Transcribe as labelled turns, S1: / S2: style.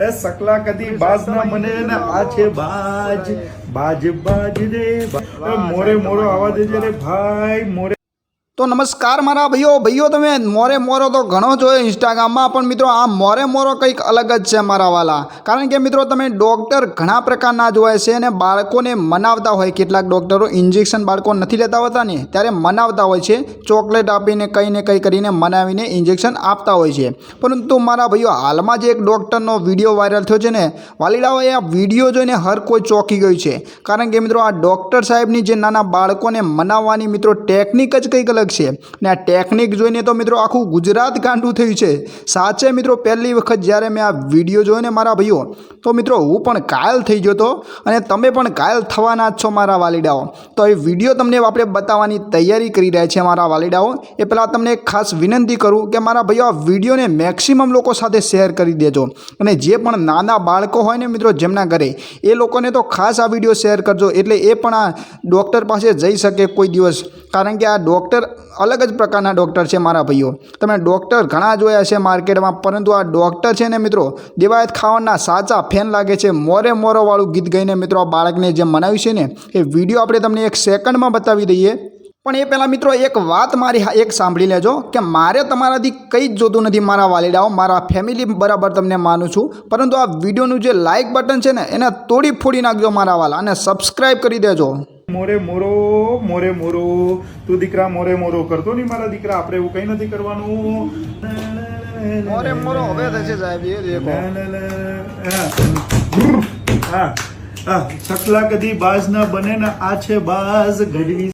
S1: એ સકલા કદી બાજ ના મને ને આ છે બાજ બાજ બાજ રે મોરે મોરો આવા દેજે રે ભાઈ મોરે।
S2: તો નમસ્કાર મારા ભાઈઓ તમે મોરે મોરો તો ઘણો જોયો ઇન્સ્ટાગ્રામમાં, પણ મિત્રો આ મોરે મોરો કંઈક અલગ જ છે મારા વાલા। કારણ કે મિત્રો તમે ડૉક્ટર ઘણા પ્રકારના જોવાય છે અને બાળકોને મનાવતા હોય, કેટલાક ડૉક્ટરો ઇન્જેક્શન બાળકો નથી લેતા હોતા ને ત્યારે મનાવતા હોય છે, ચોકલેટ આપીને કંઈ ને કંઈ કરીને મનાવીને ઇન્જેક્શન આપતા હોય છે। પરંતુ મારા ભાઈઓ હાલમાં જે એક ડૉક્ટરનો વિડીયો વાયરલ થયો છે ને વાલીડાઓ, એ આ વિડીયો જોઈને હર કોઈ ચોંકી ગયું છે। કારણ કે મિત્રો આ ડૉક્ટર સાહેબની જે નાના બાળકોને મનાવવાની મિત્રો ટેકનિક જ કંઈક અલગ છે ને આ ટેકનિક જોઈને તો મિત્રો આખું ગુજરાત ગાંડું થયું છે। સાચે મિત્રો પહેલી વખત જ્યારે મેં આ વિડીયો જોયો ને મારા ભાઈઓ, તો મિત્રો હું પણ ઘાયલ થઈ ગયો હતો અને તમે પણ ઘાયલ થવાના જ છો મારા વાલીડાઓ। તો એ વિડીયો તમને આપણે બતાવવાની તૈયારી કરી રહ્યા છે મારા વાલીડાઓ। એ પહેલાં તમને એક ખાસ વિનંતી કરું કે મારા ભાઈઓ આ વિડીયોને મેક્સિમમ લોકો સાથે શેર કરી દેજો, અને જે પણ નાના બાળકો હોય ને મિત્રો જેમના ઘરે, એ લોકોને તો ખાસ આ વિડીયો શેર કરજો, એટલે એ પણ આ ડૉક્ટર પાસે જઈ શકે કોઈ દિવસ। કારણ કે આ ડૉક્ટર અલગ જ પ્રકારના ડૉક્ટર છે મારા ભાઈઓ। તમે ડૉક્ટર ઘણા જોયા છે માર્કેટમાં, પરંતુ આ ડૉક્ટર છે ને મિત્રો દેવાયત ખાવાના સાચા ફેન લાગે છે। મોરે મોરોવાળું ગીત ગાઈને મિત્રો આ બાળકને જે મનાવ્યું છે ને એ વિડીયો આપણે તમને એક સેકન્ડમાં બતાવી દઈએ। પણ એ પહેલાં મિત્રો એક વાત મારી એક સાંભળી લેજો કે મારે તમારાથી કંઈ જ જોતું નથી મારા વાલીડાઓ, મારા ફેમિલી બરાબર તમને માનું છું, પરંતુ આ વિડીયોનું જે લાઇક બટન છે ને એને તોડી ફોડી નાખજો મારા વાલા, અને સબસ્ક્રાઈબ કરી દેજો।
S1: મોરે મોરો મોરે મોરો તું દીકરા મોરે મોરો કરતો નહીં મારા દીકરા, આપણે એવું કંઈ નથી કરવાનું।
S2: મોરે મોરો હવે થશે સાહેબ, એ દેખો।
S1: હા સકલા કદી બાજ ના બને ને આ છે બાજ ગઢવી।